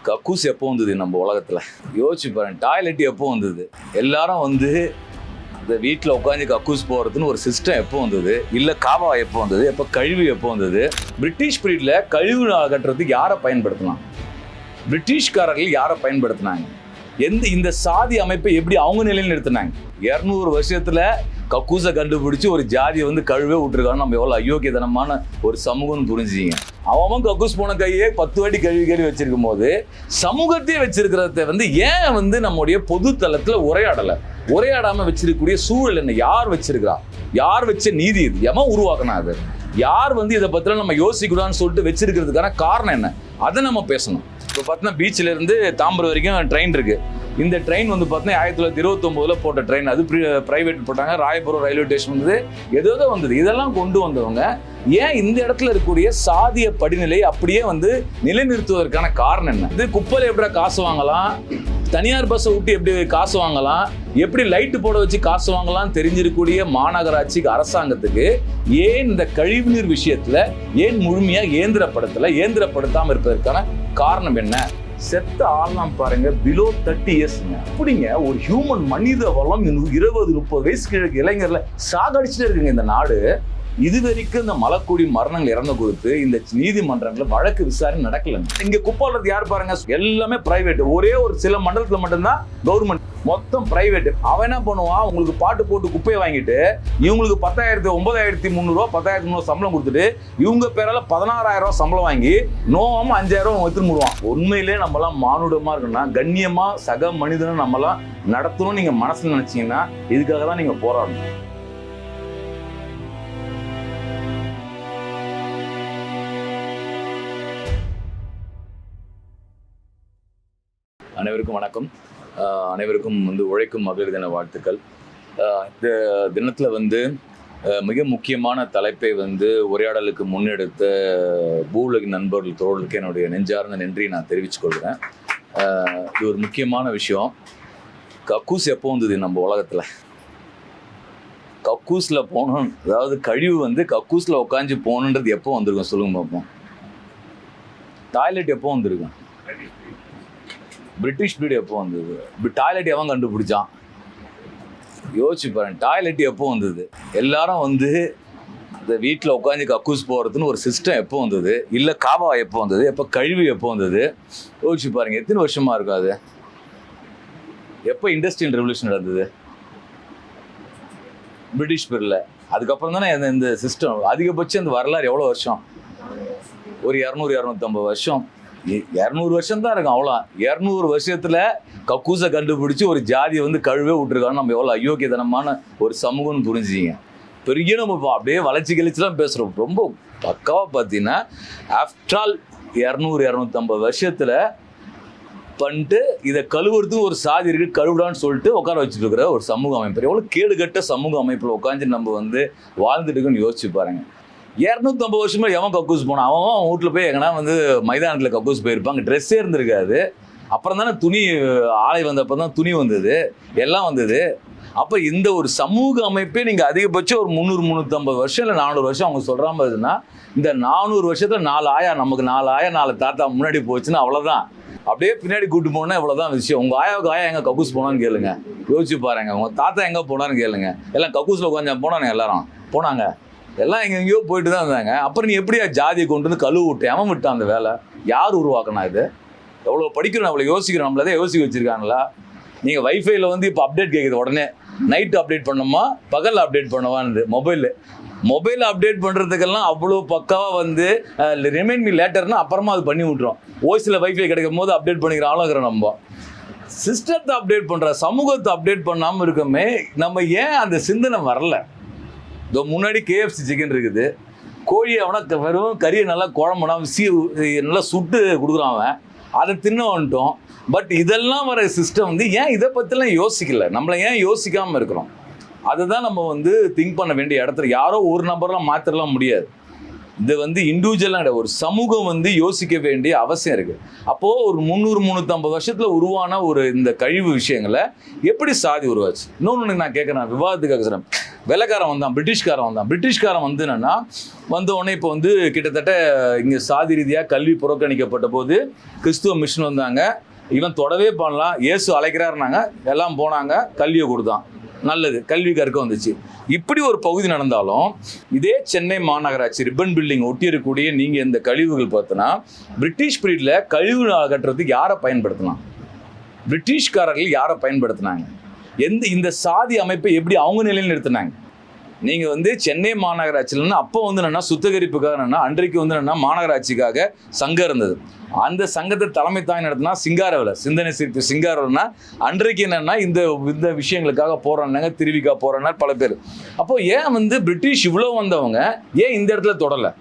கக்கூஸ் எப்போ வந்தது நம்ம உலகத்தில்? யோசிச்சு பாருங்க. டாய்லெட் எப்போ வந்தது? எல்லாரும் வந்து இந்த வீட்டில் உட்காந்து கக்கூஸ் போகிறதுன்னு ஒரு சிஸ்டம் எப்போ வந்தது? இல்லை காவா எப்போ வந்தது? எப்போ கழிவு எப்போ வந்தது? பிரிட்டிஷ் பீரியடில் கழிவு கட்டுறதுக்கு யாரை பயன்படுத்தலாம்? பிரிட்டிஷ்காரர்கள் யாரை பயன்படுத்தினாங்க? இந்த சாதி அமைப்பை எப்படி அவங்க நிலையில் நிறுத்தினாங்க? 200 வருஷத்துல கக்கூஸை கண்டுபிடிச்சு ஒரு ஜாதியை வந்து கழுவே விட்டுருக்காங்க. நம்ம எவ்வளோ அயோக்கியதனமான ஒரு சமூகம்னு புரிஞ்சுங்க. அவன் கக்கூஸ் போன கையே 10 வாட்டி கழுவி வச்சிருக்கும் போது சமூகத்தையே வச்சிருக்கிறத வந்து ஏன் வந்து நம்முடைய பொது தளத்துல உரையாடாம வச்சிருக்கக்கூடிய சூழல் என்ன? யார் வச்சிருக்கிறா? யார் வச்ச நீதி இது? எவன் உருவாக்கினா அது? யார் வந்து இதை பத்தில நம்ம யோசிக்கூடாதுன்னு சொல்லிட்டு வச்சிருக்கிறதுக்கான காரணம் என்ன? அதை நம்ம பேசணும். இப்போ பார்த்தீங்கன்னா பீச்சில் இருந்து தாம்பரம் வரைக்கும் ட்ரெயின் இருக்கு. இந்த ட்ரெயின் வந்து பார்த்தீங்கன்னா 1929 போட்ட ட்ரெயின். அது பிரைவேட் போட்டாங்க. ராயபுரம் ரயில்வே ஸ்டேஷன் வந்தது, ஏதோ வந்தது. இதெல்லாம் கொண்டு வந்தவங்க ஏன் இந்த இடத்துல இருக்கக்கூடிய சாதிய படிநிலை அப்படியே வந்து நிலைநிறுத்துவதற்கான காரணம் என்ன? இது குப்பையில் எப்படி காசு வாங்கலாம், தனியார் பஸ்ஸை விட்டு எப்படி காசு வாங்கலாம், எப்படி லைட்டு போட வச்சு காசு வாங்கலாம் தெரிஞ்சிருக்கக்கூடிய மாநகராட்சி அரசாங்கத்துக்கு ஏன் இந்த கழிவுநீர் விஷயத்துல ஏன் முழுமையா இயந்திரப்படுத்தாம இருப்பதற்கான காரணம் என்ன? செத்த ஆள்லாம் பாருங்க, பிலோ 30 இயர்ஸ். அப்படிங்க ஒரு ஹியூமன் மனித வளம் 20-30 வயசு இளைஞர்ல சாகடிச்சுட்டே இருக்குங்க இந்த நாடு. இது வரைக்கும் இந்த மலக்குடி மரணங்கள் இறந்து கொடுத்து இந்த நீதிமன்றங்களில் வழக்கு விசாரணை நடக்கல. இங்க குப்பாளது யார் பாருங்க, எல்லாமே பிரைவேட். ஒரே ஒரு சில மண்டலத்துல மட்டும்தான் கவர்மெண்ட், மொத்தம் பிரைவேட். அவன் என்ன பண்ணுவான், உங்களுக்கு பாட்டு போட்டு குப்பையை வாங்கிட்டு இவங்களுக்கு 9,300 10,300 சம்பளம் கொடுத்துட்டு இவங்க பேரால 16,000 சம்பளம் வாங்கி நோவாம 5,000 எடுத்துன்னு போடுவான். உண்மையிலே நம்மளாம் மானுடமா இருக்கணும்னா, கண்ணியமா சக மனிதனும் நம்மளாம் நடத்தணும் நீங்க மனசுல நினைச்சீங்கன்னா இதுக்காக தான் நீங்க போராடணும். அனைவருக்கும் வணக்கம். அனைவருக்கும் வந்து உழைக்கும் மகளிர் தின வாழ்த்துக்கள். இந்த தினத்தில் வந்து மிக முக்கியமான தலைப்பை வந்து உரையாடலுக்கு முன்னெடுத்த பூவுலகின் நண்பர்கள் தோழர்களுக்கு என்னுடைய நெஞ்சார்ந்த நன்றியை நான் தெரிவித்துக் கொள்கிறேன். இது ஒரு முக்கியமான விஷயம். கக்கூஸ் எப்போ வந்தது நம்ம உலகத்தில்? கக்கூஸில் போகணும், அதாவது கழிவு வந்து கக்கூஸில் உட்காந்து போகணுன்றது எப்போ வந்திருக்கும் சொல்லுங்க பார்ப்போம். டாய்லெட் எப்போ வந்திருக்கும்? பிரிட்டிஷ் பீரியட் எப்போ வந்தது? டாய்லெட் எவன் கண்டுபிடிச்சான்? யோசிச்சு பாருங்க. டாய்லெட் எப்போ வந்தது? எல்லாரும் வந்து இந்த வீட்டில் உட்காந்து கக்கூஸ் போகிறதுன்னு ஒரு சிஸ்டம் எப்போ வந்தது? இல்லை காவா எப்போ வந்தது? எப்போ கழிவு எப்போ வந்தது? யோசிச்சு பாருங்க. எத்தனை வருஷமா இருக்கும் அது? எப்போ இண்டஸ்ட்ரியல் ரெவல்யூஷன் நடந்தது? பிரிட்டிஷ் பீரியட்ல. அதுக்கப்புறம் தானே இந்த சிஸ்டம். அதிகபட்சம் இந்த வரலாறு எவ்வளோ வருஷம்? ஒரு 200-250 வருஷம். 200 வருஷம் தான் இருக்கும். அவ்வளோ 200 வருஷத்துல கக்கூஸை கண்டுபிடிச்சு ஒரு ஜாதியை வந்து கழுவே விட்டுருக்காங்க. நம்ம எவ்வளோ அயோக்கியதனமான ஒரு சமூகம்னு புரிஞ்சுங்க. பெரிய நம்ம அப்படியே வளர்ச்சி கழிச்சுலாம் பேசுகிறோம். ரொம்ப பக்காவாக பார்த்தீங்கன்னா ஆஃப்டர் ஆல் 200-250 வருஷத்துல பண்ணிட்டு இதை கழுவுறதுக்கு ஒரு சாதி இருக்கு, கழுவிடான்னு சொல்லிட்டு உட்கார வச்சுட்டு இருக்கிற ஒரு சமூக அமைப்பு. எவ்வளோ கேடுகட்ட சமூக அமைப்பில் உட்காந்து நம்ம வந்து வாழ்ந்துட்டு இருக்குன்னு யோசிச்சு பாருங்க. 250 வருஷமா எவன் கக்கூஸ் போனான்? அவன் வீட்டில் போய் எங்கன்னா வந்து மைதானத்தில் கக்கூஸ் போயிருப்பாங்க. ட்ரெஸ்ஸே இருந்திருக்காது. அப்புறம் தானே துணி ஆலை வந்தப்போ தான் துணி வந்தது, எல்லாம் வந்தது. அப்போ இந்த ஒரு சமூக அமைப்பே நீங்கள் அதிகபட்சம் ஒரு 300-350 வருஷம் இல்லை 400 வருஷம் அவங்க சொல்கிற மாதிரினா, இந்த 400 வருஷத்தில் 4 ஆயா, நமக்கு 4 ஆயா 4 தாத்தா முன்னாடி போச்சுன்னா அவ்வளோதான். அப்படியே பின்னாடி கூட்டு போனால் இவ்வளோதான் விஷயம். உங்கள் ஆயாவுக்கு ஆயா எங்கே கக்கூஸ் போனான்னு கேளுங்க, யோசிச்சு பாருங்க. உங்கள் தாத்தா எங்கே போனான்னு கேளுங்க. எல்லாம் கக்கூஸில் கொஞ்சம் போனானுங்க, எல்லாரும் போனாங்க, எல்லாம் எங்கெங்கேயோ போயிட்டு தான் இருந்தாங்க. அப்புறம் நீ எப்படியா ஜாதியை கொண்டு வந்து கழுவு விட்டு எவன் விட்டான் அந்த வேலை? யார் உருவாக்கினா இது? எவ்வளோ படிக்கிறோம், அவ்வளோ யோசிக்கிறோம், நம்மளதே யோசிக்க வச்சுருக்காங்களா? நீங்கள் வைஃபைல வந்து இப்போ அப்டேட் கேட்குது, உடனே நைட்டு அப்டேட் பண்ணோமா பகலில் அப்டேட் பண்ணவான்னு மொபைலில் அப்டேட் பண்ணுறதுக்கெல்லாம் அவ்வளோ பக்காவாக வந்து ரிமைண்ட் மீ லேட்டர்னா அப்புறமா அது பண்ணி விட்றோம். ஓசியில் வைஃபை கிடைக்கும் போது அப்டேட் பண்ணிக்கிற ஆளுங்கிறோம். நம்ம சிஸ்டத்தை அப்டேட் பண்ணுற, சமூகத்தை அப்டேட் பண்ணாமல் இருக்கமே. நம்ம ஏன் அந்த சிந்தனை வரல? இதோ முன்னாடி KFC சிக்கன் இருக்குது. கோழியை அவனா வெறும் கறியை நல்லா குழம்புனா நல்லா சுட்டு கொடுக்குறான் அவன், அதை தின்ன வந்துட்டோம். பட் இதெல்லாம் வர சிஸ்டம் வந்து ஏன் இதை பற்றிலாம் யோசிக்கல? நம்மளை ஏன் யோசிக்காமல் இருக்கிறோம்? அதுதான் நம்ம வந்து திங்க் பண்ண வேண்டிய இடத்துல. யாரோ ஒரு நபரெலாம் மாத்திரலாம் முடியாது. இது வந்து இண்டிவிஜுவலாக ஒரு சமூகம் வந்து யோசிக்க வேண்டிய அவசியம் இருக்குது. அப்போது ஒரு 300-350 வருஷத்தில் உருவான ஒரு இந்த கழிவு விஷயங்களை எப்படி சாதி உருவாச்சு? இன்னொன்று நான் கேட்குறேன், விவாதத்துக்காக சொல்கிறேன். வெள்ளைக்காரன் வந்தான், பிரிட்டிஷ்காரன் வந்து என்னன்னா வந்த உடனே இப்போ வந்து கிட்டத்தட்ட இங்கே சாதி ரீதியாக கல்வி புறக்கணிக்கப்பட்ட போது கிறிஸ்துவ மிஷன் வந்தாங்க. இவன் தொடவே பண்ணலாம், இயேசு அழைக்கிறாருனாங்க, எல்லாம் போனாங்க, கல்வியை கொடுத்தான், நல்லது, கல்வி கற்க வந்துச்சு. இப்படி ஒரு பகுதி நடந்தாலும் இதே சென்னை மாநகராட்சி ரிப்பன் பில்டிங் ஒட்டி இருக்கக்கூடிய நீங்கள் இந்த கழிவுகள் பார்த்தோன்னா பிரிட்டிஷ் பீரியடில் கழிவு அகற்றுறதுக்கு யாரை பயன்படுத்தலாம்? பிரிட்டிஷ்காரர்கள் யாரை பயன்படுத்தினாங்க? இந்த சாதி அமைப்பை எப்படி அவங்க நிலையில் நிறுத்தினாங்க? நீங்கள் வந்து சென்னை மாநகராட்சியிலன்னா அப்போ வந்து என்னென்னா சுத்திகரிப்புக்காக என்னென்னா அன்றைக்கு வந்து என்னென்னா மாநகராட்சிக்காக சங்கம் இருந்தது. அந்த சங்கத்தை தலைமை தாங்கி நடத்தினா சிங்காரவேல, சிந்தனை சிற்பி சிங்காரவேலனா அன்றைக்கு என்னென்னா இந்த விஷயங்களுக்காக போகிறாங்க, திருவிக்கா போகிறாங்க பல பேர். அப்போ ஏன் வந்து பிரிட்டிஷ் இவ்வளோ வந்தவங்க ஏன் இந்த இடத்துல தொடலை?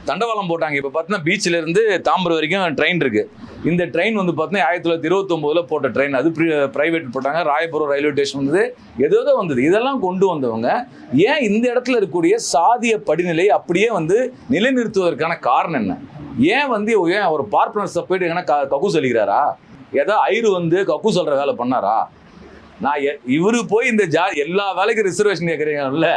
தண்டவாளம் போட்டாங்க. இப்போ பார்த்தீங்கன்னா பீச்சிலேருந்து தாம்பரம் வரைக்கும் ட்ரெயின் இருக்குது. இந்த ட்ரெயின் வந்து பார்த்தீங்கன்னா 1929 போட்ட ட்ரெயின், அது ப்ரைவேட் போட்டாங்க. ராயபுரம் ரயில்வே ஸ்டேஷன் வந்தது, ஏதோ வந்தது. இதெல்லாம் கொண்டு வந்தவங்க ஏன் இந்த இடத்துல இருக்கக்கூடிய சாதிய படிநிலை அப்படியே வந்து நிலைநிறுத்துவதற்கான காரணம் என்ன? ஏன் வந்து ஒரு பார்ப்பனர் போயிட்டு எங்கன்னா கக்கூஸ் அளிக்கிறாரா? ஏதோ ஐரு வந்து கக்கூஸ் சொல்கிற வேலை பண்ணாரா? நான் இவரு போய் இந்த எல்லா வேலைக்கும் ரிசர்வேஷன் கேட்குறீங்கல்ல,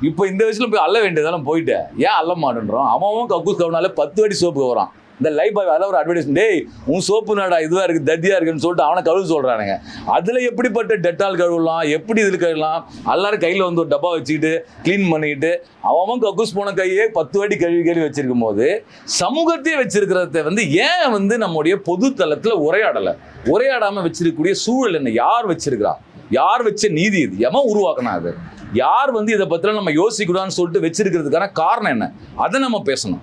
இப்போ இந்த வயசுல போய் அள்ள வேண்டியதெல்லாம் போயிட்டு ஏன் அள்ள மாட்டேன்றோம்? அவன் கக்கூஸ் கவுனால 10 வாட்டி சோப்பு வரான். இந்த லைஃப் பாய் அதில் ஒரு அட்வர்டைஸ்மெண்ட், டேய் உன் சோப்பு நாடா இதுவாக இருக்குது, தத்தியாக இருக்குன்னு சொல்லிட்டு அவனை கழுவு சொல்கிறானுங்க. அதில் எப்படிப்பட்ட டெட்டால் கழுவலாம், எப்படி இதில் கழுவலாம்? எல்லாரும் கையில் வந்து ஒரு டப்பா வச்சுக்கிட்டு க்ளீன் பண்ணிக்கிட்டு அவன் கக்கூஸ் போன கையே 10 வாட்டி கழுவி வச்சிருக்கும் போது சமூகத்தையே வச்சிருக்கிறத வந்து ஏன் வந்து நம்முடைய பொது தளத்தில் உரையாடாமல் வச்சிருக்கக்கூடிய சூழல் என்ன? யார் வச்சிருக்கிறா? யார் வச்ச நீதி இது? எவன் உருவாக்கினா அது? யார் வந்து இதை பற்றிலாம் நம்ம யோசிக்கூடாதுன்னு சொல்லிட்டு வச்சிருக்கிறதுக்கான காரணம் என்ன? அதை நம்ம பேசணும்.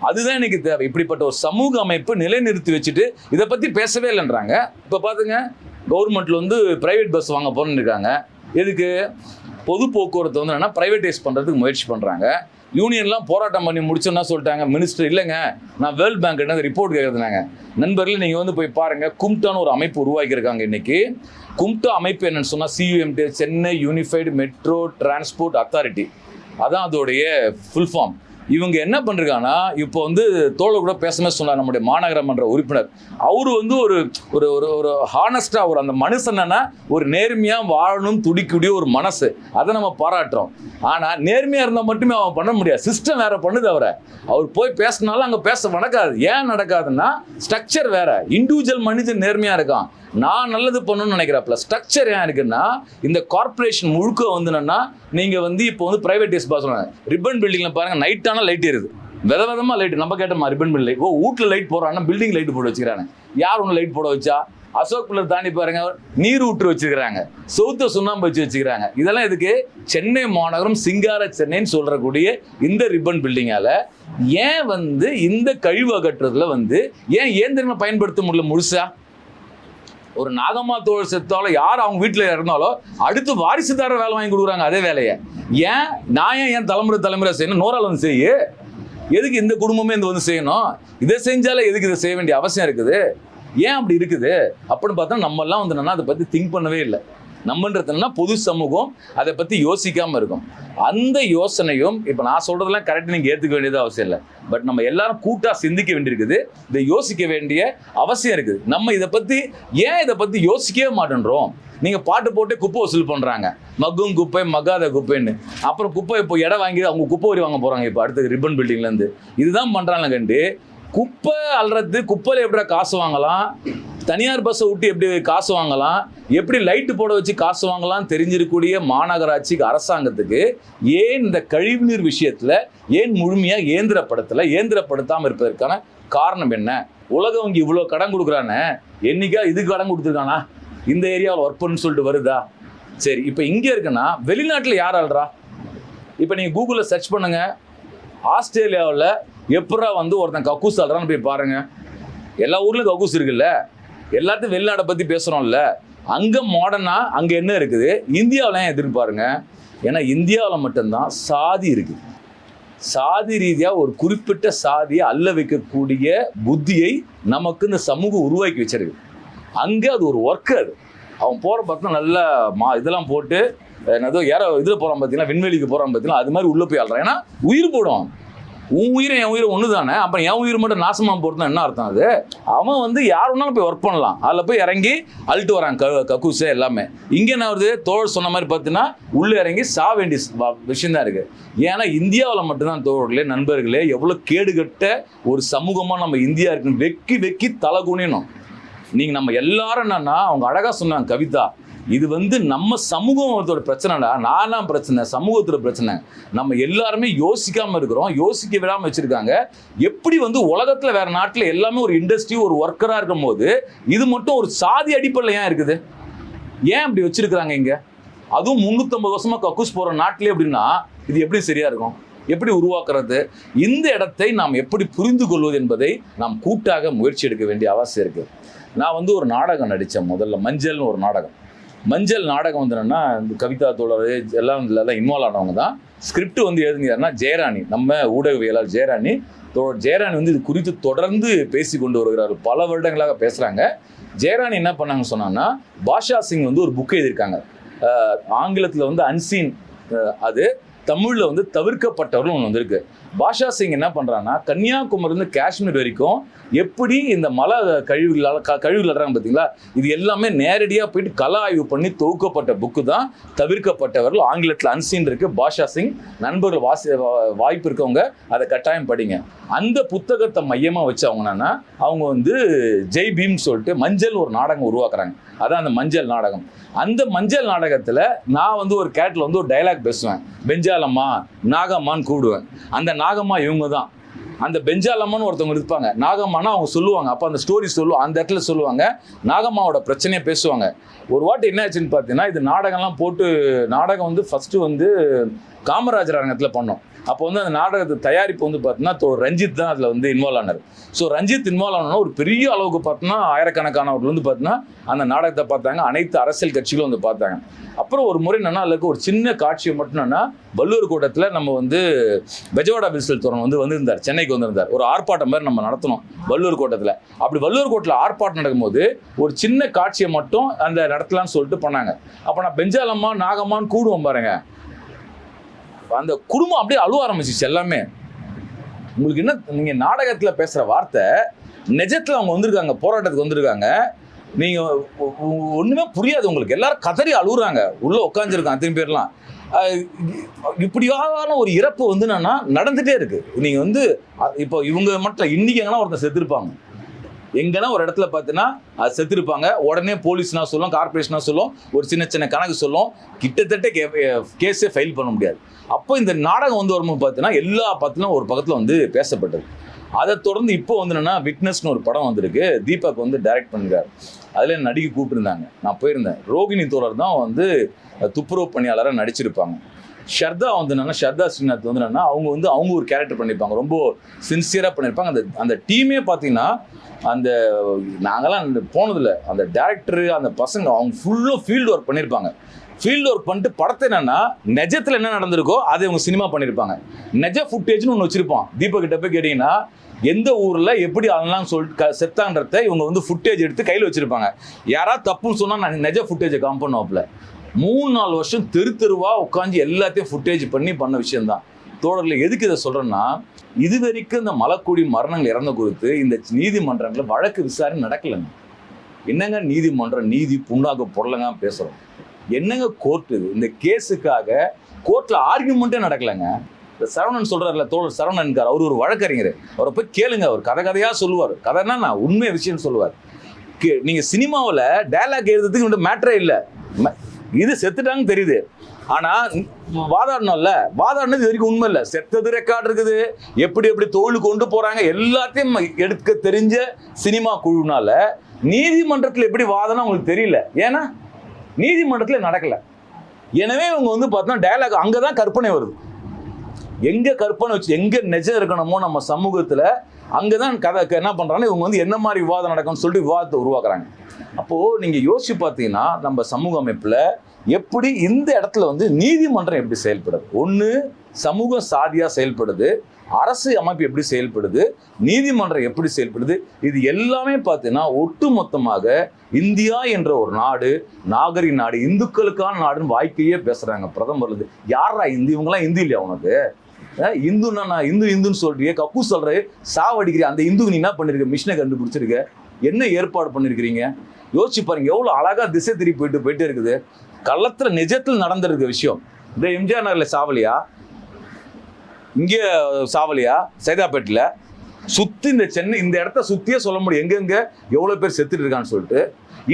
அதுதான் எனக்கு தேவை. இப்படிப்பட்ட ஒரு சமூக அமைப்பு நிலைநிறுத்தி வச்சுட்டு இதை பற்றி பேசவே இல்லைன்றாங்க. இப்போ பார்த்துங்க, கவர்மெண்ட்டில் வந்து ப்ரைவேட் பஸ் வாங்க போகணுன்னு இருக்காங்க. எதுக்கு? பொது போக்குவரத்து வந்து என்னன்னா ப்ரைவேட்டைஸ் பண்ணுறதுக்கு முயற்சி பண்ணுறாங்க. யூனியன்லாம் போராட்டம் பண்ணி முடிச்சோன்னா சொல்லிட்டாங்க, மினிஸ்டர் இல்லைங்க நான் வேர்ல்டு பேங்க் என்ன ரிப்போர்ட் கேட்குறதுனாங்க. நண்பர்கள் நீங்கள் வந்து போய் பாருங்கள், கும்டான்னு ஒரு அமைப்பு உருவாக்கியிருக்காங்க. இன்றைக்கி கும்டா அமைப்பு என்னன்னு சொன்னால் CUMT, Chennai unified metro transport authority, அதான் அதோடைய ஃபுல் ஃபார்ம். இவங்க என்ன பண்ணுறாங்கன்னா, இப்போ வந்து தோழ கூட பேசவே சொன்னார் நம்முடைய மாநகரமன்ற உறுப்பினர். அவர் வந்து ஒரு ஒரு ஒரு ஹானஸ்டாக அந்த மனுஷன்னா ஒரு நேர்மையாக வாழணும் துடிக்கூடிய ஒரு மனசு, அதை நம்ம பாராட்டுறோம். ஆனால் நேர்மையாக இருந்தால் மட்டுமே அவன் பண்ண முடியாது, சிஸ்டம் வேற பண்ணுது. அவர் போய் பேசினாலும் அங்கே பேச நடக்காது. ஏன் நடக்காதுன்னா ஸ்ட்ரக்சர் வேற. இண்டிவிஜுவல் மனிதன் நேர்மையாக இருக்கான், நான் நல்லது பண்ணணும்னு நினைக்கிறப்பல. ஸ்ட்ரக்சர் ஏன் இருக்குன்னா இந்த கார்பரேஷன் முழுக்க வந்து என்னன்னா நீங்கள் வந்து இப்போ வந்து ப்ரைவேட்டைஸ் சொல்லுவாங்க. ரிப்பன் பில்டிங்கில் பாருங்கள், நைட்டான லைட் இருக்குது, விதமாக லைட்டு. நம்ம கேட்டோமா ரிப்பன் பில்டிங்? வீட்டில் லைட் போடுறாங்கன்னா பில்டிங் லைட் போட்டு வச்சுக்கிறாங்க. யார் ஒன்று லைட் போட வச்சா? அசோக் பில்லர் தாண்டி பாருங்க, நீர் ஊற்று வச்சுக்கிறாங்க, சொவுத்த சுண்ணாம்பு வச்சுக்கிறாங்க. இதெல்லாம் இதுக்கு சென்னை மாநகரம் சிங்கார சென்னைன்னு சொல்றக்கூடிய இந்த ரிப்பன் பில்டிங்கால ஏன் வந்து இந்த கழிவு அகற்றுறதுல வந்து ஏன் இயந்திரங்களை பயன்படுத்த முடியல முழுசா? ஒரு நாகம்மா தோழர் செத்தாலும் யார் அவங்க வீட்டில் இருந்தாலும் அடுத்து வாரிசுதார வேலை வாங்கி கொடுக்குறாங்க அதே வேலையை. ஏன் நான் என் தலைமுறை செய்யணும்? நோரால் வந்து செய்ய எதுக்கு இந்த குடும்பமே இந்த வந்து செய்யணும்? இதை செஞ்சாலே எதுக்கு இதை செய்ய வேண்டிய அவசியம் இருக்குது? ஏன் அப்படி இருக்குது அப்படின்னு பார்த்தா நம்மெல்லாம் வந்து என்னன்னா அதை பற்றி திங்க் பண்ணவே இல்லை. நம்மன்றதுனா பொது சமூகம் அதை பற்றி யோசிக்காமல் இருக்கும். அந்த யோசனையும் இப்போ நான் சொல்கிறதெல்லாம் கரெக்டாக நீங்கள் ஏற்றுக்க வேண்டியது அவசியம் இல்லை. பட் நம்ம எல்லாரும் கூட்டாக சிந்திக்க வேண்டியிருக்குது, இதை யோசிக்க வேண்டிய அவசியம் இருக்குது. நம்ம இதை பற்றி யோசிக்கவே மாட்டேன்றோம். நீங்கள் பாட்டு போட்டு குப்பை வசூல் பண்ணுறாங்க, மக்கும் குப்பை மக்காத குப்பைன்னு. அப்புறம் குப்பை இப்போ இடம் வாங்கி அவங்க குப்பை வரி வாங்க போகிறாங்க. இப்போ அடுத்து ரிப்பன் பில்டிங்லேருந்து இதுதான் பண்ணுறாங்க கண்டு. குப்பை அல்றது, குப்பையில் எப்படி காசு வாங்கலாம், தனியார் பஸ்ஸை விட்டு எப்படி காசு வாங்கலாம், எப்படி லைட்டு போட வச்சு காசு வாங்கலாம் தெரிஞ்சிருக்கக்கூடிய மாநகராட்சிக்கு அரசாங்கத்துக்கு ஏன் இந்த கழிவுநீர் விஷயத்தில் ஏன் முழுமையாக இயந்திரப்படுத்தாமல் இருப்பதற்கான காரணம் என்ன? உலகம் இங்கே இவ்வளோ கடன் கொடுக்குறானே, என்னைக்கா இதுக்கு கடன் கொடுத்துருக்கானா? இந்த ஏரியாவில் ஒர்க் பண்ணுன்னு சொல்லிட்டு வருதா? சரி, இப்போ இங்கே இருக்குன்னா வெளிநாட்டில் யார் ஆள்றா? இப்போ நீங்கள் கூகுளில் சர்ச் பண்ணுங்க, ஆஸ்திரேலியாவில் எப்படா வந்து ஒருத்தன் கக்கூஸ் ஆள்றான்னு போய் பாருங்க. எல்லா ஊர்லேயும் கக்கூஸ் இருக்குல்ல, எல்லாத்தையும் வெளிநாடை பற்றி பேசுகிறோம்ல, அங்கே மாடர்னாக அங்கே என்ன இருக்குது? இந்தியாவில் ஏன் எதிர்பாருங்க? ஏன்னா இந்தியாவில் மட்டும்தான் சாதி இருக்குது. சாதி ரீதியாக ஒரு குறிப்பிட்ட சாதியை அல்ல வைக்கக்கூடிய புத்தியை நமக்கு இந்த சமூகம் உருவாக்கி வச்சிருக்கு. அங்கே அது ஒரு ஒர்க்கு. அது அவன் போகிற பார்த்தா நல்லா இதெல்லாம் போட்டு ஏதோ இதில் போகிறான் பார்த்தீங்கன்னா, விண்வெளிக்கு போகிறான் பார்த்தீங்கன்னா, அது மாதிரி உள்ளே போய் ஆள்றான். ஏன்னா உயிர் போடும். உன் உயிரை என் உயிரை ஒன்று தானே, அப்புறம் என் உயிர் மட்டும் நாசமாக போகிறது என்ன அர்த்தம்? அது அவன் வந்து யார் வேணாலும் போய் ஒர்க் பண்ணலாம், அதில் போய் இறங்கி அழுட்டு வரான் கக்கூசு எல்லாமே. இங்கே என்ன வருது, தோழர் சொன்ன மாதிரி பார்த்தீங்கன்னா உள்ளே இறங்கி வேண்டிய விஷயம்தான் இருக்குது. ஏன்னா இந்தியாவில் மட்டும்தான் தோழர்களே, நண்பர்களே, எவ்வளோ கேடுகட்ட ஒரு சமூகமாக நம்ம இந்தியா இருக்குன்னு வெக்கி தலை குனியணும். நீங்கள் நம்ம எல்லாரும் என்னன்னா, அவங்க அழகாக சொன்னாங்க கவிதா, இது வந்து நம்ம சமூகத்தோட பிரச்சனைடா, நான்லாம் பிரச்சனை, சமூகத்தோட பிரச்சனை. நம்ம எல்லாருமே யோசிக்காமல் இருக்கிறோம், யோசிக்க விடாமல் வச்சுருக்காங்க. எப்படி வந்து உலகத்தில் வேறு நாட்டில் எல்லாமே ஒரு இண்டஸ்ட்ரி, ஒரு ஒர்க்கராக இருக்கும் போது இது மட்டும் ஒரு சாதி அடிப்படையில் ஏன் இருக்குது? ஏன் இப்படி வச்சுருக்குறாங்க இங்கே? அதுவும் 350 வருஷமாக கக்கூஸ் போகிற நாட்டிலே அப்படின்னா இது எப்படி சரியாக இருக்கும்? எப்படி உருவாக்குறது? இந்த இடத்தை நாம் எப்படி புரிந்து கொள்வது என்பதை நாம் கூட்டாக முயற்சி எடுக்க வேண்டிய அவசியம் இருக்குது. நான் வந்து ஒரு நாடகம் நடித்தேன் முதல்ல, மஞ்சள்னு ஒரு நாடகம். மஞ்சள் நாடகம் வந்து என்னன்னா, இந்த கவிதா தோழர் எல்லாம் இதில் இன்வால்வ் ஆனவங்க தான். ஸ்கிரிப்ட் வந்து எழுதுனாருன்னா ஜெயராணி, நம்ம ஊடகவியலாளர் ஜெயராணி. ஜெயராணி வந்து இது குறித்து தொடர்ந்து பேசி கொண்டு வருகிறார், பல வருடங்களாக பேசுகிறாங்க. ஜெயராணி என்ன பண்ணாங்க சொன்னாங்கன்னா, பாஷா சிங் வந்து ஒரு புக் எழுதியிருக்காங்க. ஆங்கிலத்தில் வந்து அன்சீன், அது தமிழில் வந்து தவிர்க்கப்பட்டவர்கள் ஒன்று வந்திருக்கு. பாஷா சிங் என்ன பண்ணுறாங்கன்னா, கன்னியாகுமரிலேருந்து காஷ்மீர் வரைக்கும் எப்படி இந்த மலை கழிவுகளால் கழிவுகள் பார்த்தீங்களா, இது எல்லாமே நேரடியாக போயிட்டு கள ஆய்வு பண்ணி தொகுக்கப்பட்ட புக்கு தான் தவிர்க்கப்பட்டவர்கள். ஆங்கிலத்தில் அன்சீன் இருக்குது. பாஷா சிங் நண்பர்கள் வாய்ப்பு இருக்கவங்க அதை கட்டாயம் படிங்க. அந்த புத்தகத்தை மையமாக வச்சு அவங்க வந்து ஜெய் பீம் சொல்லிட்டு மஞ்சள் ஒரு நாடகம் உருவாக்குறாங்க. அதான் அந்த மஞ்சள் நாடகம். அந்த மஞ்சள் நாடகத்தில் நான் வந்து ஒரு கேட்டில் வந்து ஒரு டைலாக் பேசுவேன், பெஞ்சாலம்மா நாகம்மான்னு கூப்பிடுவேன். அந்த நாகம்மா இவங்க தான். அந்த பெஞ்சாலம்மான்னு ஒருத்தவங்க இருப்பாங்க, நாகம்மானா அவங்க சொல்லுவாங்க. அப்போ அந்த ஸ்டோரி சொல்லுவாங்க, அந்த இடத்துல சொல்லுவாங்க, நாகம்மாவோட பிரச்சனையை பேசுவாங்க. ஒரு வாட்டி என்ன ஆச்சுன்னு பார்த்தீங்கன்னா, இது நாடகம்லாம் போட்டு, நாடகம் வந்து ஃபஸ்ட்டு வந்து காமராஜர் அரங்கத்தில் பண்ணோம். அப்போ வந்து அந்த நாடகத்து தயாரிப்பு வந்து பார்த்தீங்கன்னா ரஞ்சித் தான் அதில் வந்து இன்வால்வ் ஆனார். ஸோ ரஞ்சித் இன்வால்வ் ஆனோன்னா ஒரு பெரிய அளவுக்கு பார்த்தோன்னா ஆயிரக்கணக்கானவர்கள் வந்து பார்த்தீங்கன்னா அந்த நாடகத்தை பார்த்தாங்க. அனைத்து அரசியல் கட்சிகளும் வந்து பார்த்தாங்க. அப்புறம் ஒரு முறை என்னன்னா, அதுக்கு ஒரு சின்ன காட்சியை மட்டும் என்னன்னா, வள்ளுவர் கூட்டத்தில் நம்ம வந்து பெஜவாடா வில்சல் தோரன் வந்து வந்திருந்தார், சென்னைக்கு வந்திருந்தார். ஒரு ஆர்ப்பாட்டம் மாதிரி நம்ம நடத்தணும் வள்ளுவர் கூட்டத்தில். அப்படி வள்ளுவர் கூட்டத்தில் ஆர்ப்பாட்டம் நடக்கும்போது ஒரு சின்ன காட்சியை மட்டும் அந்த நடத்தலாம்னு சொல்லிட்டு பண்ணாங்க. அப்போ நான் பெஞ்சாலம்மா நாகம்மான்னு கூடுவோம் பாருங்க, அந்த குடும்பம் அப்படியே அழுவ ஆரம்பிச்சிச்சு எல்லாமே. உங்களுக்கு என்ன, நீங்க நாடகத்துல பேசுற வார்த்தை நிஜத்துல அவங்க வந்திருக்காங்க, போராட்டத்துக்கு வந்திருக்காங்க, நீங்க ஒண்ணுமே புரியாது உங்களுக்கு. எல்லாரும் கதறி அழுகுறாங்க, உள்ள உட்காந்துருக்காங்க அத்தனை பேர்லாம். இப்படியான ஒரு இறப்பு வந்து என்னன்னா நடந்துட்டே இருக்கு. நீங்க வந்து இப்போ இவங்க மட்டும் இன்னைக்கு எங்கன்னா ஒருத்தர் செத்துருப்பாங்க, எங்கன்னா ஒரு இடத்துல பார்த்தீங்கன்னா அது செத்துருப்பாங்க. உடனே போலீஸ்னா சொல்லும், கார்பரேஷனா சொல்லும், ஒரு சின்ன கணக்கு சொல்லும், கிட்டத்தட்ட கேஸே ஃபைல் பண்ண முடியாது. அப்போ இந்த நாடகம் வந்து வரும்போது பார்த்தீங்கன்னா எல்லா பத்திலும் ஒரு பக்கத்தில் வந்து பேசப்பட்டது. அதை தொடர்ந்து இப்போ வந்து என்னன்னா, விட்னஸ்னு ஒரு படம் வந்திருக்கு, தீபக் வந்து டைரக்ட் பண்ணிருக்காரு. அதில் நடிகை கூப்பிட்டுருந்தாங்க, நான் போயிருந்தேன். ரோகிணி தோழர் தான் வந்து துப்புரவு பணியாளராக நடிச்சிருப்பாங்க. ஷர்தா வந்து என்னன்னா, ஷர்தா ஸ்ரீநாத் வந்து என்னன்னா, அவங்க ஒரு கேரக்டர் பண்ணியிருப்பாங்க, ரொம்ப சின்சியராக பண்ணியிருப்பாங்க. அந்த டீமே பார்த்தீங்கன்னா, அந்த நாங்களாம் போனதில்லை, அந்த டேரக்டரு அந்த பசங்க அவங்க ஃபுல்லாக ஃபீல்டு ஒர்க் பண்ணியிருப்பாங்க. ஃபீல்டு ஒர்க் பண்ணிட்டு படத்தை என்னன்னா, நிஜத்தில் என்ன நடந்திருக்கோ அதை இவங்க சினிமா பண்ணியிருப்பாங்க. நிஜ ஃபுட்டேஜ்னு ஒன்று வச்சிருப்போம். தீபக் கிட்ட போய் கேட்டிங்கன்னா, எந்த ஊரில் எப்படி அதெல்லாம் சொல்லிட்டு செத்தான்றத இவங்க வந்து ஃபுட்டேஜ் எடுத்து கையில் வச்சுருப்பாங்க. யாராவது தப்புன்னு சொன்னால் நான் நிஜ ஃபுட்டேஜை காம்பண்ணுவாப்பில் 3-4 வருஷம் தெருவாக உட்காந்து எல்லாத்தையும் ஃபுட்டேஜ் பண்ண விஷயம்தான். தோழர்கள் எதுக்கு இதை சொல்கிறேன்னா, இது வரைக்கும் இந்த மலக்குடி மரணங்கள் இறந்த குறித்து இந்த நீதிமன்றங்களில் வழக்கு விசாரணை நடக்கலைங்க. என்னங்க நீதிமன்றம், நீதி புண்ணாக்கு பொருளங்க பேசுகிறோம், என்னங்க கோர்ட் இது? இந்த கேஸுக்காக கோர்ட்டில் ஆர்கியூமெண்ட்டே நடக்கலைங்க. இந்த சரவணன் சொல்கிறார்ல, தோழர் சரவணன் இருக்கார், அவர் ஒரு வழக்கறிஞர், அவரை போய் கேளுங்க, அவர் கதையாக சொல்லுவார். கதைன்னா நான் உண்மை விஷயம் சொல்லுவார். நீங்கள் சினிமாவில் டயலாக் எழுதுறதுக்கு மேட்டரே இல்லை, இது செத்துட்டாங்கன்னு தெரியுது, ஆனால் வாதாடணும்ல, வாதாடினது இது வரைக்கும் உண்மை இல்லை. செத்தது ரெக்கார்டு இருக்குது, எப்படி தோல் கொண்டு போகிறாங்க எல்லாத்தையும் எடுக்க தெரிஞ்ச சினிமா குழுனால நீதிமன்றத்தில் எப்படி வாதம்னு அவங்களுக்கு தெரியல. ஏன்னா நீதிமன்றத்தில் நடக்கலை. எனவே இவங்க வந்து பார்த்தோன்னா டயலாக் அங்கே தான் கற்பனை வருது. எங்கே கற்பனை வச்சு எங்கே நிஜம் இருக்கணுமோ நம்ம சமூகத்தில், அங்கே தான் கதை என்ன பண்ணுறாங்கன்னா, இவங்க வந்து என்ன மாதிரி விவாதம் நடக்கும்னு சொல்லிட்டு விவாதத்தை உருவாக்குறாங்க. அப்போது நீங்கள் யோசிச்சு பார்த்தீங்கன்னா, நம்ம சமூக அமைப்பில் எப்படி இந்த இடத்துல வந்து நீதிமன்றம் எப்படி செயல்படுது, ஒன்று சமூக சாதியாக செயல்படுது, அரசு அமைப்பு எப்படி செயல்படுது, நீதிமன்றம் எப்படி செயல்படுது, இது எல்லாமே பார்த்தீங்கன்னா ஒட்டு மொத்தமாக இந்தியா என்ற ஒரு நாடு, நாகரிக நாடு, இந்துக்களுக்கான நாடுன்னு வாய்க்கையே பேசுகிறாங்க பிரதமர். யாரா இந்தி? இவங்கெல்லாம் இந்தி இல்லையா உனக்கு? இந்துன்னா நான் இந்துன்னு சொல்றீங்க, கக்கூஸ் சொல்ற, சாவடிக்கிற அந்த இந்துக்கு நீ என்ன பண்ணிருக்க? மிஷினை கண்டுபிடிச்சிருக்க, என்ன ஏற்பாடு பண்ணிருக்கிறீங்க? யோசிச்சு பாருங்க, எவ்வளவு அழகா திசை திருப்பி போயிட்டே இருக்குது. களத்துல நிஜத்தில் நடந்திருக்க விஷயம். இந்த எம்ஜிஆர் நகர்ல சாவலியா, இங்கே சாவலியா, சைதாப்பேட்டில் சுத்தி இந்த சென்னை இந்த இடத்த சுத்தியே சொல்ல முடியும் எங்கெங்க எவ்வளவு பேர் செத்துட்டு இருக்கான்னு சொல்லிட்டு.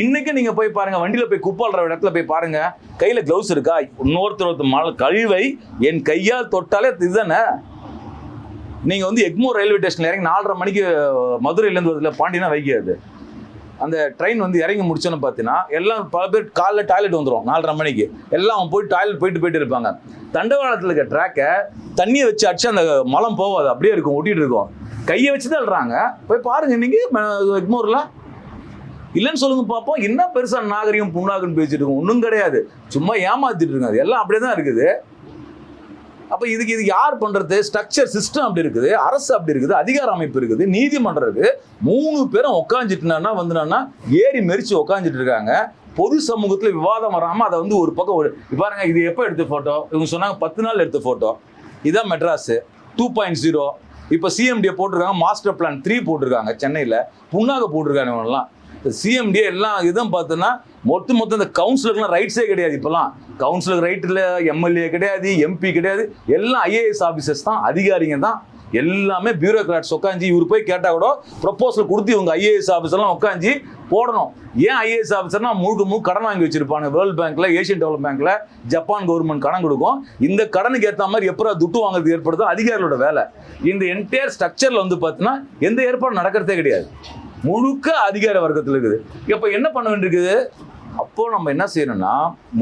இன்னைக்கு நீங்க போய் பாருங்க, வண்டியில போய் குப்பாளுற இடத்துல போய் பாருங்க, கையில கிளவுஸ் இருக்கா? இன்னொருத்தர் கழிவை என் கையால் தொட்டாலே இதுதானே. நீங்க வந்து எக்மோர் ரயில்வே ஸ்டேஷன்ல இறங்கி 4:30 மணிக்கு மதுரையிலேருந்து வரதுல பாண்டினா வைக்காது. அந்த ட்ரெயின் வந்து இறங்கி முடிச்சோன்னு பார்த்தீங்கன்னா எல்லாம் பல பேர் காலைல டாய்லெட் வந்துடும் 4:30 மணிக்கு. எல்லாம் போய் டாய்லெட் போயிட்டு இருப்பாங்க. தண்டவாளத்தில் இருக்க ட்ராக்கை தண்ணியை வச்சு அடிச்சு அந்த மலம் போகாது, அப்படியே இருக்கும், ஒட்டிட்டு இருக்கும். கையை வச்சு தான் அழுறாங்க. போய் பாருங்க இன்னைக்கு எக்மோர்ல. இல்லைன்னு சொல்லுங்க பார்ப்போம். என்ன பெருசா நாகரிகம் புண்ணாக்குன்னு பேசிட்டு இருக்கோம்? ஒன்றும் கிடையாது, சும்மா ஏமாத்திட்டு இருக்காங்க. எல்லாம் அப்படியே தான் இருக்குது. அப்போ இது யார் பண்றது? ஸ்ட்ரக்சர் சிஸ்டம் அப்படி இருக்குது, அரசு அப்படி இருக்குது, அதிகார அமைப்பு இருக்குது, நீதிமன்றம் இருக்குது. 3 பேரும் உட்காந்துட்டுனா வந்துனா ஏறி மெரிச்சு உட்காந்துட்டு இருக்காங்க. பொது சமூகத்துல விவாதம் வராம அதை வந்து ஒரு பக்கம் பாருங்க. இது எப்போ எடுத்த போட்டோ? இவங்க சொன்னாங்க 10 நாள் எடுத்த போட்டோ. இதான் மெட்ராஸ் 2.0. இப்போ சிஎம்டிஏ போட்டிருக்காங்க, மாஸ்டர் பிளான் 3 போட்டிருக்காங்க. சென்னையில் புண்ணாக போட்டிருக்காங்க. இவங்கெல்லாம் சிஎம்டிஏ எல்லாம் இதுவும் பார்த்தோன்னா மொத்தம் இந்த கவுன்சிலருக்குலாம் ரைட்ஸே கிடையாது. இப்போலாம் கவுன்சிலர் ரைட் இல்லை, எம்எல்ஏ கிடையாது, எம்பி கிடையாது, எல்லாம் ஐஏஎஸ் ஆஃபீஸர்ஸ் தான், அதிகாரிங்க தான், எல்லாமே பியூரோக்ராட்ஸ் உட்காந்து. இவர் போய் கேட்டால் கூட ப்ரொப்போசல் கொடுத்து இவங்க ஐஏஎஸ் ஆஃபீஸர்லாம் உட்காந்து போடணும். ஏன் ஐஏஎஸ் ஆஃபீஸர்னா முழுக்க கடன் வாங்கி வச்சிருப்பாங்க. வேர்ல்டு பேங்க்ல, ஏஷியன் டெவலப் பேங்க்ல, ஜப்பான் கவர்மெண்ட் கடன் கொடுக்கும். இந்த கடனுக்கு ஏற்ற மாதிரி எப்போ துட்டு வாங்குறது ஏற்படுதோ அதிகாரிகளோட வேலை. இந்த என்டையர் ஸ்ட்ரக்சர்ல வந்து பார்த்தீங்கன்னா எந்த ஏற்பாடும் நடக்கிறதே கிடையாது, முழுக்க அதிகார வர்க்கத்தில் இருக்குது. இப்போ என்ன பண்ண வேண்டியிருக்குது? அப்போ நம்ம என்ன செய்யணும்னா,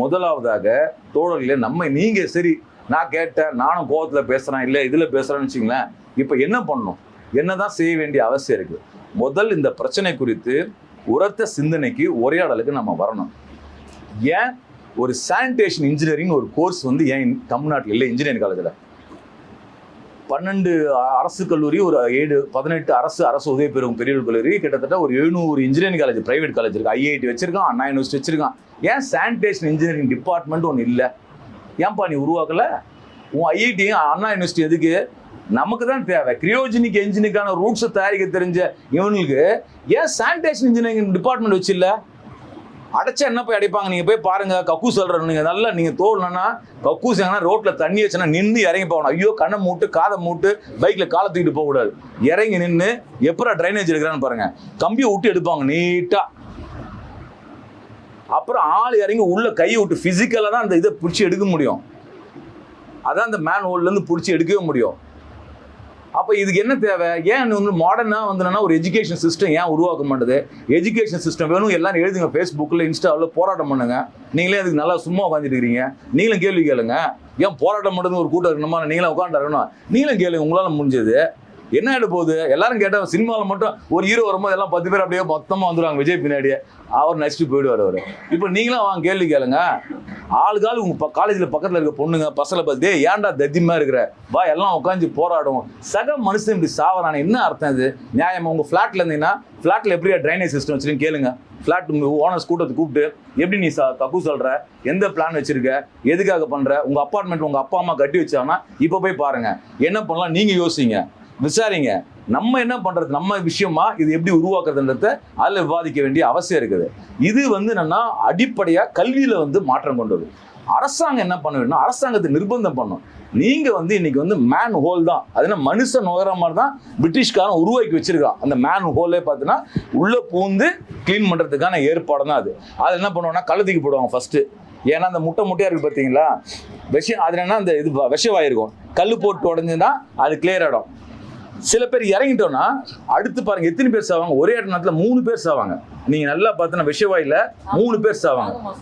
முதலாவதாக தோழர்களே, நீங்க சரி நான் கேட்டேன், நானும் கோவத்தில் பேசுறேன், இல்லை இதுல பேசுறேன்னு வச்சுங்களேன். இப்போ என்ன பண்ணணும், என்னதான் செய்ய வேண்டிய அவசியம் இருக்கு? முதல் இந்த பிரச்சனை குறித்து உரத்த சிந்தனைக்கு, உரையாடலுக்கு நம்ம வரணும். ஏன் ஒரு சானிடேஷன் இன்ஜினியரிங் ஒரு கோர்ஸ் வந்து ஏன் தமிழ்நாட்டில் இல்லை? இன்ஜினியரிங் காலேஜில் 12 அரசு கல்லூரி, ஒரு 18 அரசு உதவி பெறும் பெரியவர் கல்லூரி, கிட்டத்தட்ட ஒரு 700 இன்ஜினியரிங் காலேஜ், பிரைவேட் காலேஜ் இருக்கு. ஐஐடி வச்சிருக்கான், அண்ணா யூனிவர்சிட்டி வச்சிருக்கான். ஏன் சானிடேஷன் இன்ஜினியரிங் டிபார்ட்மெண்ட் ஒன்று இல்லை? ஏன்பா நீ உருவாக்கல? உன் ஐஐடியும் அண்ணா யூனிவர்சிட்டி எதுக்கு? நமக்கு தான் தேவை. கிரியோஜெனிக் என்ஜினுக்கான ரூட்ஸை தயாரிக்க தெரிஞ்ச இவனுக்கு ஏன் சானிடேஷன் இன்ஜினியரிங் டிபார்ட்மெண்ட் வச்சு இல்லை? அடைச்சா என்ன போய் அடைப்பாங்க? நீங்க போய் பாருங்க. கக்கூஸ் சொல்றேன், நீங்க நல்லா நீங்க தோணுன்னா கக்கூஸ் எங்கன்னா ரோட்ல தண்ணி வச்சுன்னா நின்று இறங்கி போகணும். ஐயோ, கண்ணை மூட்டு காதை மூட்டு பைக்ல காலை தூக்கிட்டு போக கூடாது. இறங்கி நின்று எப்பரா ட்ரைனேஜ் எடுக்கிறான்னு பாருங்க. கம்பியை விட்டு எடுப்பாங்க நீட்டா. அப்புறம் ஆள் இறங்கி உள்ள கையை விட்டு பிசிக்கலா தான் அந்த இதை பிடிச்சி எடுக்க முடியும். அதான் அந்த மேன் ஹோல்ல இருந்து பிடிச்சி எடுக்கவே முடியும். அப்போ இதுக்கு என்ன தேவை? ஏன் வந்து மாடர்னாக வந்துன்னா ஒரு எஜுகேஷன் சிஸ்டம் ஏன் உருவாக்க மாட்டேது? எஜுகேஷன் சிஸ்டம் வேணும், எல்லாரும் எழுதுங்க, ஃபேஸ்புக்கில் இன்ஸ்டாவில் போராட்டம் பண்ணுங்க. நீங்களே அதுக்கு நல்லா சும்மா உட்காந்துட்டு இருக்கிறீங்க. நீங்களும் கேள்வி கேளுங்க. ஏன் போராட்டம் பண்ணுறது ஒரு கூட்டம் இருக்கணுமா? நீங்களும் உட்காந்து இருக்கணும். நீங்களும் கேளுங்க, உங்களால் முடிஞ்சது. என்ன ஆகிட போகுது? எல்லாரும் கேட்டால் சினிமாவில் மட்டும் ஒரு ஹீரோ வரும்போது எல்லாம் 10 பேர் அப்படியே மொத்தமாக வந்துடுவாங்க விஜய் பின்னாடியே, அவர் நடிச்சுட்டு போயிடுவார் அவர். இப்போ நீங்களும் வாங்க கேள்வி கேளுங்க. ஆளுக்கால் உங்கள் காலேஜில் பக்கத்தில் இருக்க பொண்ணுங்க பசங்களை பார்த்து, ஏன்டா தத்தியமாக இருக்கிற வா, எல்லாம் உட்காந்து போராடுவோம். சக மனுஷன் இப்படி சாவறான என்ன அர்த்தம்? இது நியாயமா? உங்கள் ஃப்ளாட்டில் இருந்தீங்கன்னா ஃப்ளாட்டில் எப்படியா ட்ரைனேஜ் சிஸ்டம் வச்சுருன்னு கேளுங்க. ஃப்ளாட் ஓனர்ஸ் கூட்டத்தை கூப்பிட்டு, எப்படி நீ தப்பு சொல்கிற, எந்த பிளான் வச்சுருக்க, எதுக்காக பண்ணுற, உங்கள் அப்பார்ட்மெண்ட் உங்கள் அப்பா அம்மா கட்டி வச்சாங்கன்னா இப்போ போய் பாருங்கள். என்ன பண்ணலாம் நீங்கள் யோசிங்க, விசாரிங்க. நம்ம என்ன பண்றது, நம்ம விஷயமா இது எப்படி உருவாக்குறதுன்றத அதில் விவாதிக்க வேண்டிய அவசியம் இருக்குது. இது வந்து என்னன்னா அடிப்படையா கல்வியில வந்து மாற்றம் கொண்டு வருது. அரசாங்கம் என்ன பண்ண வேணும்? அரசாங்கத்தை நிர்பந்தம் பண்ணும். நீங்க வந்து இன்னைக்கு வந்து மேன் ஹோல் தான், அது மனுஷன் நுகர மாதிரி தான் பிரிட்டிஷ்காரன் உருவாக்கி வச்சிருக்கான். அந்த மேன் ஹோலே பார்த்தீங்கன்னா உள்ள பூந்து கிளீன் பண்றதுக்கான ஏற்பாடு தான் அது. அது என்ன பண்ணுவாங்கன்னா கழுத்துக்கு போடுவாங்க ஃபர்ஸ்ட். ஏன்னா அந்த முட்டையா இருக்கு பார்த்தீங்களா, விஷம். அது என்ன, அந்த இது விஷவாயிருக்கும். கல் போட்டு உடஞ்சுன்னா அது கிளியர் ஆகிடும். சில பேர் இறங்கிட்டோம்னா அடுத்து பாருங்க எத்தனை பேர் சாவாங்க? ஒரே நேரத்தில் 3 பேர் சாவாங்க. நீங்க நல்லா பார்த்தீங்கன்னா விஷவாயில 3 பேர் சாவாங்க.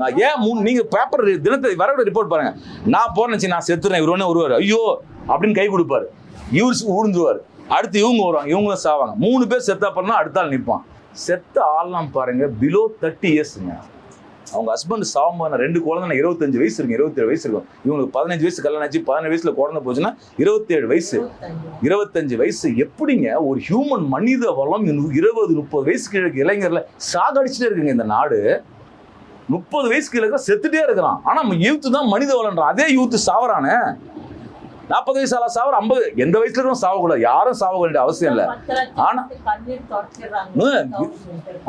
நான் ஏன் 3? நீங்க பேப்பர் தினத்தை வரவிட ரிப்போர்ட் பாருங்க. நான் போறேன்னு நான் செத்துறேன், இவர் ஒன்று வருவார், ஐயோ அப்படின்னு கை கொடுப்பாரு, இவர் ஊழ்ந்துருவார். அடுத்து இவங்க வருவாங்க, இவங்களும் சாவாங்க. 3 பேர் செத்தா பண்ணா அடுத்த ஆள் நிற்பான். செத்த ஆள்லாம் பாருங்க பிலோ 30 இயர்ஸுங்க. அவங்க ஹஸ்பண்ட் சாகும்போது 2 குழந்தை 25 வயசு இருக்கும், 27 வயசு இருக்கும். இவங்களுக்கு 15 வயசு கல்யாணம் ஆச்சு, 17 வயசுல குழந்தை போச்சுன்னா 27 வயசு, 25 வயசு. எப்படிங்க ஒரு ஹியூமன் மனித வளம் 20-30 வயசுக்கு இளைஞர்ல சாகடிச்சுட்டே இருக்குங்க இந்த நாடு. 30 வயசுக்கு செத்துட்டே இருக்கிறான். ஆனா யூத்து தான் மனித வளம்ன்றான். அதே யூத்து சாவறானே. 40 வயசு ஆளா சாவர 50 எந்த வயசுல இருக்கும் சாவக்கூடாது, யாரும் சாவ வேண்டிய அவசியம் இல்லை. ஆனா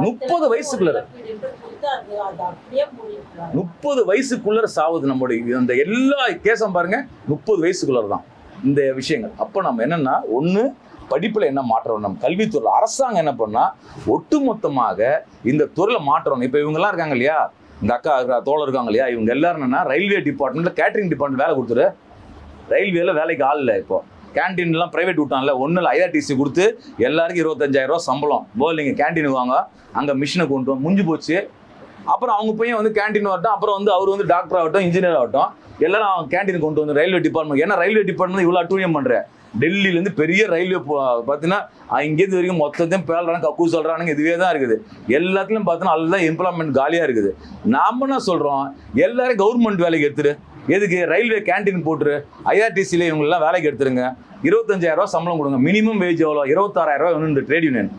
30 வயசுக்குள்ள 30 வயசுக்குள்ள சாவுது நம்மளுடைய அந்த எல்லா கேஸும் பாருங்க 30 வயசுக்குள்ள தான் இந்த விஷயங்கள். அப்போ நம்ம என்னன்னா ஒண்ணு படிப்புல என்ன மாற்றம், நம்ம கல்வித்துறையில் அரசாங்கம் என்ன பண்ணா ஒட்டுமொத்தமாக இந்த துறையில மாற்றம். இப்ப இவங்க எல்லாம் இருக்காங்க இல்லையா, இந்த அக்கா தோழர் இருக்காங்க இல்லையா, இவங்க எல்லாரும் என்னன்னா ரயில்வே டிபார்ட்மெண்ட்ல கேட்டரிங் டிபார்ட்மெண்ட் வேலை கொடுத்துரு. ரயில்வேல வேலைக்கு ஆள் இல்லை. இப்போ கேன்டீன்லாம் பிரைவேட் விட்டான்ல, ஒன்றும் IRTC கொடுத்து எல்லாருக்கும் 25,000 ரூபா சம்பளம். நீங்கள் கேன்டீனுக்கு வாங்க, அங்கே மிஷினை கொண்டு முடிஞ்சு போச்சு. அப்புறம் அவங்க பையன் வந்து கேன்டீன் ஆகட்டும், அப்புறம் வந்து அவர் வந்து டாக்டர் ஆகட்டும், இன்ஜினியர் ஆகட்டும், எல்லாரும் அவங்க கேன்டீன் கொண்டு வந்து ரயில்வே டிபார்ட்மெண்ட். ஏன்னா ரயில்வே டிபார்ட்மெண்ட் இவ்வளோ அட்டூழியம் பண்ணுறேன். டெல்லியிலேருந்து பெரிய ரயில்வே பார்த்தீங்கன்னா இங்கேருந்து வரைக்கும் மொத்தத்தையும் பேசுறாங்க, கக்கூ சொல்கிறானுங்க, இதுவே தான் இருக்குது. எல்லாத்துலையும் பார்த்தோன்னா அதுதான் எம்ப்ளாய்மெண்ட் காலியாக இருக்குது. நாம என்ன சொல்கிறோம், எல்லாரும் கவர்மெண்ட் வேலைக்கு எடுத்துரு. எதுக்கு ரயில்வே கேன்டீன் போட்டுரு, IRTCல இவங்கெல்லாம் வேலைக்கு எடுத்துருங்க, 25,000 ரூபா சம்பளம் கொடுங்க. மினிமம் வேஜ் எவ்வளோ, 26,000 ரூபா வேணும். இந்த ட்ரேட் யூனியன்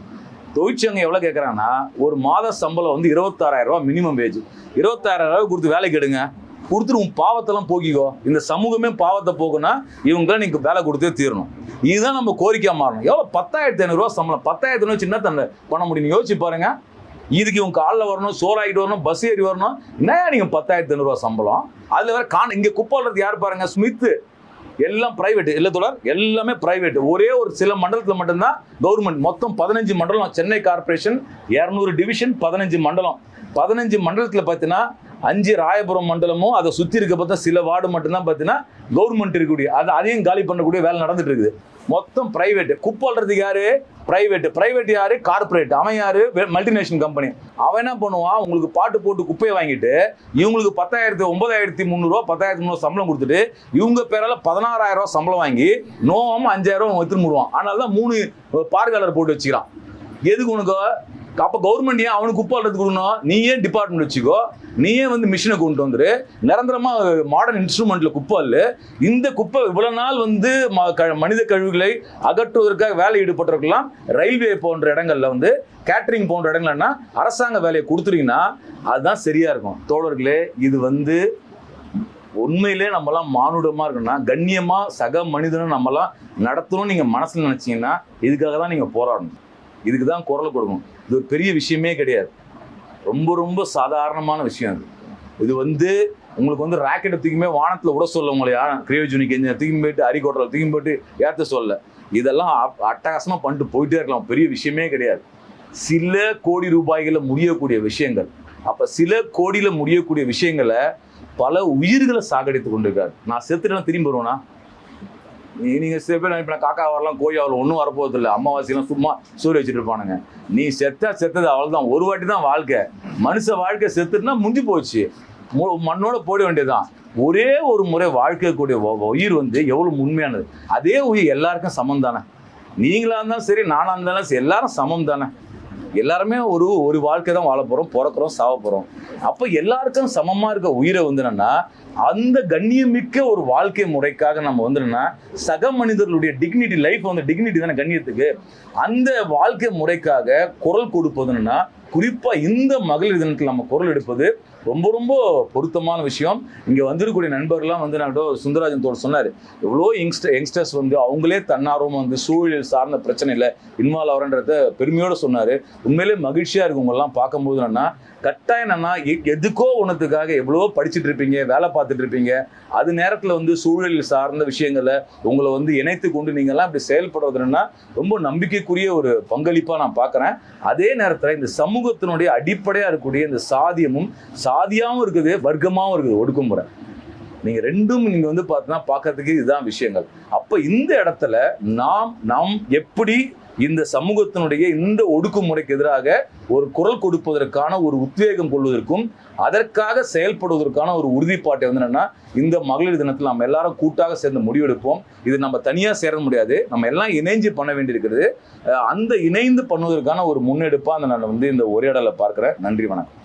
தொழிற்சங்கம் எவ்வளோ கேட்குறாங்கன்னா ஒரு மாத சம்பளம் வந்து 26,000 ரூபா மினிமம் வேஜ். 26,000 ரூபா கொடுத்து வேலைக்கு எடுங்க, கொடுத்துட்டு உன் பாவத்தெல்லாம் போக்கிக்கோ. இந்த சமூகமே பாவத்தை போக்குன்னா இவங்களாம் நீங்கள் வேலை கொடுத்தே தீரணும். இதுதான் நம்ம கோரிக்கையாக மாறணும். எவ்வளோ 10,500 ரூபா சம்பளம், 10,000 சின்ன தன்னை பண்ண முடியும் யோசிச்சு பாருங்க. இதுக்கு இவங்க காலில் வரணும், சோறாகிட்டு வரணும், பஸ் ஏறி வரணும். என்ன நீங்கள் 10,500 ரூபா சம்பளம், அதில் வேற இங்கே குப்பாடுறது யார் பாருங்க, ஸ்மித்து. எல்லாம் பிரைவேட் இல்லை தோழர், எல்லாமே பிரைவேட். ஒரே ஒரு சில மண்டலத்தில் மட்டும்தான் கவர்மெண்ட். மொத்தம் 15 மண்டலம். சென்னை கார்பரேஷன் 200 டிவிஷன், 15 மண்டலம். 15 மண்டலத்தில் பார்த்தீங்கன்னா 5 ராயபுரம் மண்டலமும் அதை சுற்றி இருக்க பார்த்தா சில வார்டு மட்டும்தான் பார்த்தீங்கன்னா கவர்மெண்ட் இருக்கக்கூடிய, அதையும் காலி பண்ணக்கூடிய வேலை நடந்துட்டு இருக்குது. மொத்தம் பிரைவேட். குப்பாடுறதுக்கு யாரு, பிரைவேட். பிரைவேட் யாரு, கார்பரேட். அவன் யாரு, மல்டிநேஷனல் கம்பெனி. அவன் என்ன பண்ணுவான், உங்களுக்கு பாட்டு போட்டு குப்பையை வாங்கிட்டு இவங்களுக்கு 9,300 ரூபா 10,300 சம்பளம் கொடுத்துட்டு இவங்க பேரால 16,000 ரூபா சம்பளம் வாங்கி நோவாம 5,000 ரூபா எடுத்துட்டு போடுவான். அதனால தான் 3 பார்வையாளர் போட்டு வச்சுக்கிறான். எதுக்கு உனக்கு? அப்போ கவர்மெண்ட் ஏன் அவனுக்கு குப்பை அள்ளுறது கொடுக்கணும்? நீயே டிபார்ட்மெண்ட் வச்சுக்கோ, நீயே வந்து மிஷினை கொண்டு வந்துரு, நிரந்தரமா மாடர்ன் இன்ஸ்ட்ருமெண்ட்ல குப்பை அல்லு. இந்த குப்பை இவ்வளவு நாள் வந்து மனித கழிவுகளை அகற்றுவதற்காக வேலை ஈடுபட்டிருக்கலாம். ரயில்வே போன்ற இடங்கள்ல வந்து கேட்டரிங் போன்ற இடங்கள்னா அரசாங்க வேலையை கொடுத்துட்டீங்கன்னா அதுதான் சரியா இருக்கும். தோழர்களே, இது வந்து உண்மையிலே நம்மலாம் மானுடமா இருக்கணும்னா, கண்ணியமா சக மனிதனும் நம்மலாம் நடத்தணும்னு நீங்க மனசுல நினைச்சீங்கன்னா இதுக்காக தான் நீங்க போராடணும். இதுக்கு தான் குரல் கொடுக்கணும். இது ஒரு பெரிய விஷயமே கிடையாது, ரொம்ப ரொம்ப சாதாரணமான விஷயம். இது வந்து உங்களுக்கு வந்து ராக்கெட்டை தூக்கியுமே வானத்தில் விட சொல்ல, உங்களை யாரும் கிரியோஜெனிக் இன்ஜின் தூக்கி போயிட்டு அரிக்கோட்டத்தில் தூக்கி போயிட்டு ஏற்ற சொல்ல. இதெல்லாம் அட்டகாசமாக பண்ணிட்டு போயிட்டே இருக்கலாம், பெரிய விஷயமே கிடையாது. சில கோடி ரூபாய்களை முடியக்கூடிய விஷயங்கள். அப்போ சில கோடியில் முடியக்கூடிய விஷயங்களை பல உயிர்களை சாகடித்து கொண்டிருக்காரு. நான் செத்துட்டேன் திரும்பி வருவேனா? நீங்கள் சில பேர் நினைப்பேன் காக்கா வரலாம், கோழி வரலாம், ஒன்றும் வரப்போகிறது இல்லை, அம்மாவாசையெல்லாம் சும்மா சூரிய வச்சுட்டு இருப்பானுங்க. நீ செத்தது அவ்வளோதான், ஒரு வாட்டி தான் வாழ்க்கை. மனுஷ வாழ்க்கை செத்துட்டுனா முடிஞ்சு போச்சு, மண்ணோட போட வேண்டியதுதான். ஒரே ஒரு முறை வாழ்க்கைக்கூடிய உயிர் வந்து எவ்வளோ உண்மையானது. அதே உயிர் எல்லாருக்கும் சமம் தானே. நீங்களா இருந்தாலும் சரி, நானாக இருந்தாலும் சரி, எல்லாரும் சமம் தானே. எல்லாருமே ஒரு வாழ்க்கை தான் வாழ போகிறோம், பிறக்கிறோம், சாவ போகிறோம். அப்போ எல்லாருக்கும் சமமாக இருக்க உயிரை வந்து என்னன்னா அந்த கண்ணியமிக்க ஒரு வாழ்க்கை முறைக்காக நம்ம வந்து என்னன்னா சக மனிதர்களுடைய டிக்னிட்டி, லைஃப் வந்து டிக்னிட்டி தானே கண்ணியத்துக்கு. அந்த வாழ்க்கை முறைக்காக குரல் கொடுப்பதுன்னா குறிப்பாக இந்த மகளிர் தினத்தில் நம்ம குரல் எடுப்பது ரொம்ப ரொம்ப பொருத்தமான விஷயம். இங்கே வந்திருக்கக்கூடிய நண்பர்கள்லாம் வந்து நான் சுந்தரராஜன் தோழர் சொன்னார், எவ்வளோ யங்ஸ்டர்ஸ் வந்து அவங்களே தன்னார்வமாக வந்து சூழல் சார்ந்த பிரச்சனை இல்லை இன்வால்வ் ஆகிறன்றத பெருமையோடு சொன்னார். உண்மையிலே மகிழ்ச்சியாக இருக்கு உங்களெல்லாம் பார்க்கும்போது. என்னன்னா கட்டாயம் என்னன்னா எதுக்கோ ஒன்றுத்துக்காக எவ்வளோ படிச்சுட்டு இருப்பீங்க, வேலை பார்த்துட்டு இருப்பீங்க. அது நேரத்தில் வந்து சூழலில் சார்ந்த விஷயங்களை உங்களை வந்து இணைத்து கொண்டு நீங்கள்லாம் இப்படி செயல்படுறதுன்னா ரொம்ப நம்பிக்கைக்குரிய ஒரு பங்களிப்பாக நான் பார்க்குறேன். அதே நேரத்தில் இந்த சமூகத்தினுடைய அடிப்படையாக இருக்கக்கூடிய இந்த சாதியமும் சாதியாகவும் இருக்குது, வர்க்கமாகவும் இருக்குது, ஒடுக்குமுறை. நீங்கள் ரெண்டும் நீங்கள் வந்து பார்த்தீங்கன்னா பார்க்கறதுக்கு இதுதான் விஷயங்கள். அப்போ இந்த இடத்துல நாம் எப்படி இந்த சமூகத்தினுடைய இந்த ஒடுக்குமுறைக்கு எதிராக ஒரு குரல் கொடுப்பதற்கான ஒரு உத்வேகம் கொள்வதற்கும் அதற்காக செயல்படுவதற்கான ஒரு உறுதிப்பாட்டை வந்து என்னன்னா இந்த மகளிர் தினத்தில் நம்ம எல்லாரும் கூட்டாக சேர்ந்து முடிவெடுப்போம். இது நம்ம தனியாக சேர முடியாது, நம்ம எல்லாம் இணைஞ்சு பண்ண வேண்டியிருக்கிறது. அந்த இணைந்து பண்ணுவதற்கான ஒரு முன்னெடுப்பாக அந்த நான் வந்து இந்த உரையாடலை பார்க்குறேன். நன்றி, வணக்கம்.